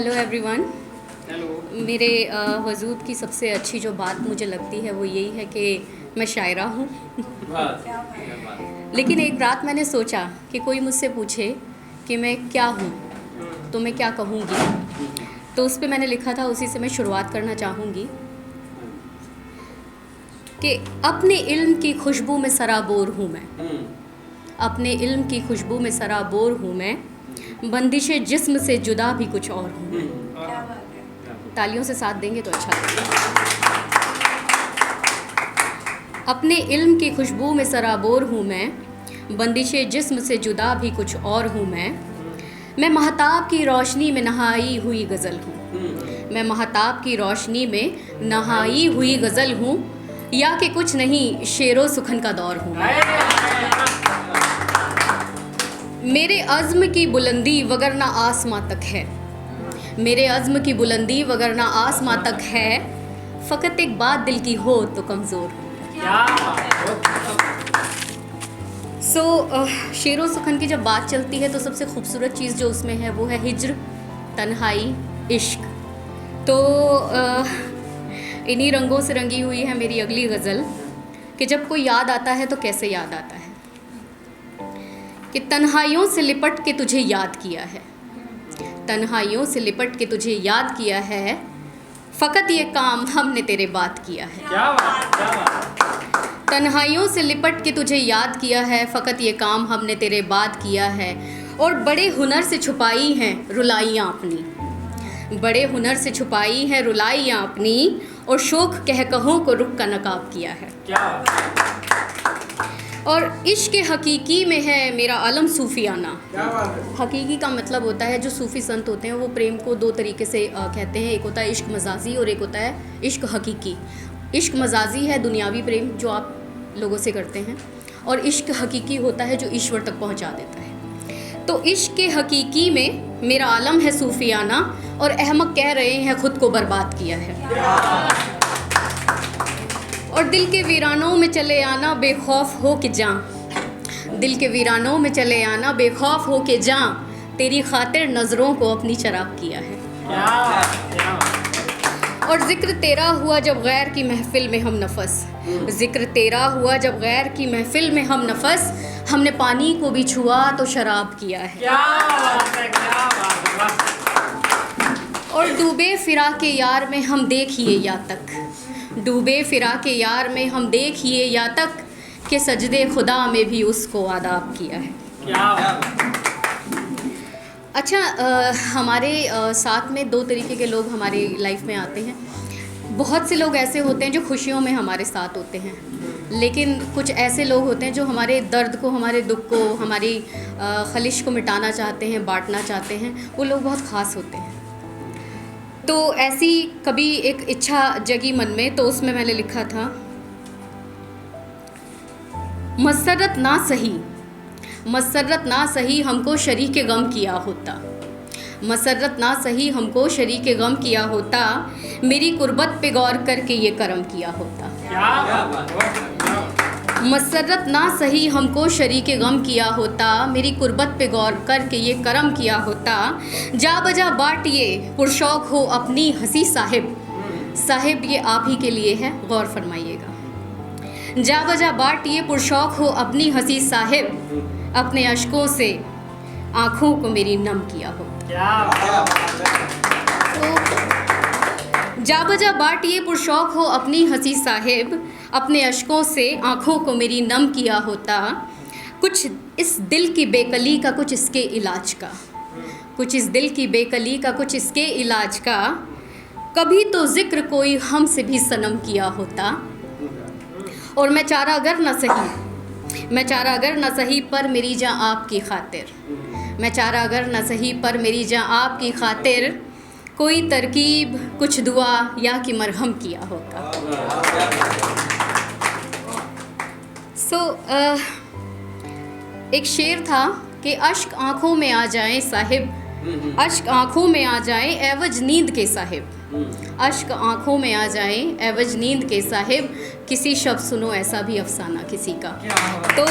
Hello everyone. Hello. मेरे वजूद की सबसे अच्छी जो बात मुझे लगती है वो यही है कि मैं शायरा हूँ। लेकिन एक रात मैंने सोचा कि कोई मुझसे पूछे कि मैं क्या हूँ तो मैं क्या कहूँगी, तो उस पर मैंने लिखा था, उसी से मैं शुरुआत करना चाहूँगी कि अपने इल्म की खुशबू में सराबोर हूँ मैं, अपने इल्म की खुशबू में सराबोर हूँ मैं, बंदिशे जिस्म से जुदा भी कुछ और हूँ मैं। तालियों से साथ देंगे तो अच्छा लगेगा। अपने इल्म की खुशबू में सराबोर हूँ मैं, बंदिशे जिस्म से जुदा भी कुछ और हूँ मैं महताब की रोशनी में नहाई हुई गज़ल हूँ, मैं महताब की रोशनी में नहाई हुई गज़ल हूँ, या कि कुछ नहीं शेरो सुखन का दौर हूँ मैं। मेरे अज़्म की बुलंदी वगरना आसमां तक है, मेरे अज़्म की बुलंदी वगरना आसमां तक है, फ़कत एक बात दिल की हो तो कमज़ोर हूँ। शेरो सुखन की जब बात चलती है तो सबसे खूबसूरत चीज़ जो उसमें है वो है हिज्र, तन्हाई, इश्क। तो इन्हीं रंगों से रंगी हुई है मेरी अगली गज़ल कि जब कोई याद आता है तो कैसे याद आता है, कि तन्हाइयों से लिपट के तुझे याद किया है, तन्हाइयों से लिपट के तुझे याद किया है, फ़कत ये काम हमने तेरे बात किया है। क्या बात, क्या बात। तन्हाइयों से लिपट के तुझे याद किया है, फ़कत ये काम हमने तेरे बात किया है, और बड़े हुनर से छुपाई हैं रुलाइयाँ अपनी, बड़े हुनर से छुपाई हैं रुलाइयाँ अपनी, और शोक कहकहों को रुख का नकाब किया है। क्या बात। और इश्क हकीकी में है मेरा अलम सूफियाना। क्या बात है। हकीकी का मतलब होता है, जो सूफ़ी संत होते हैं वो प्रेम को दो तरीके से कहते हैं, एक होता है इश्क मजाजी और एक होता है इश्क हकीकी। इश्क मजाजी है दुनियावी प्रेम जो आप लोगों से करते हैं, और इश्क हकीकी होता है जो ईश्वर तक पहुंचा देता है। तो इश्क के हकीकी में मेरा आलम है सूफियाना, और अहमक कह रहे हैं ख़ुद को बर्बाद किया है। और दिल के वीरानों में चले आना बेखौफ हो के जां, दिल के वीरानों में चले आना बेखौफ हो के जां, तेरी खातिर नज़रों को अपनी चराग किया है। और ज़िक्र तेरा हुआ जब गैर की महफ़िल में हम नफस, ज़िक्र तेरा हुआ जब गैर की महफ़िल में हम नफस, हमने पानी को भी छुआ तो शराब किया है। क्या बात है, क्या बात है। और डूबे फिरा के यार में हम देखिए या तक, डूबे फिरा के यार में हम देखिए या तक, कि सजदे खुदा में भी उसको आदाब किया है। क्या बात। अच्छा, हमारे साथ में दो तरीके के लोग हमारी लाइफ में आते हैं। बहुत से लोग ऐसे होते हैं जो खुशियों में हमारे साथ होते हैं, लेकिन कुछ ऐसे लोग होते हैं जो हमारे दर्द को, हमारे दुख को, हमारी खलिश को मिटाना चाहते हैं, बांटना चाहते हैं। वो लोग बहुत ख़ास होते हैं। तो ऐसी कभी एक इच्छा जगी मन में, तो उसमें मैंने लिखा था, मसरत ना सही, मसरत ना सही हमको शरीके गम किया होता, मसरत ना सही हमको शरीके गम किया होता, मेरी कुर्बत पे गौर करके ये करम किया होता। क्या बात। मसरत ना सही हमको शरीके गम किया होता, मेरी कुर्बत पे गौर करके ये करम किया होता, जा बजा बाटिए पुरशौक हो अपनी हंसी साहिब, साहिब ये आप ही के लिए है, गौर फरमाइएगा। जा बजा बाटिए पुरशौक हो अपनी हंसी साहिब, अपने अश्कों से आँखों को मेरी नम किया होता। क्या तो जा बजा बाटिए पुरशौक हो अपनी हंसी साहिब, अपने अश्कों से आँखों को मेरी नम किया होता, कुछ इस दिल की बेकली का, कुछ इसके इलाज का, कुछ इस दिल की बेकली का, कुछ इसके इलाज का, कभी तो जिक्र कोई हमसे भी सनम किया होता, और मैं चारा अगर न सही, मैं चारा अगर न सही पर मेरी जान आपकी खातिर, मैं चारा अगर न सही पर मेरी जान आपकी खातिर, कोई तरकीब कुछ दुआ या कि मरहम किया होता। एक शेर था कि अश्क आँखों में आ जाएं साहिब, अश्क आँखों में आ जाएं एवज नींद के साहिब, अश्क आँखों में आ जाएं एवज नींद के साहिब, किसी शब्द सुनो ऐसा भी अफसाना किसी का। तो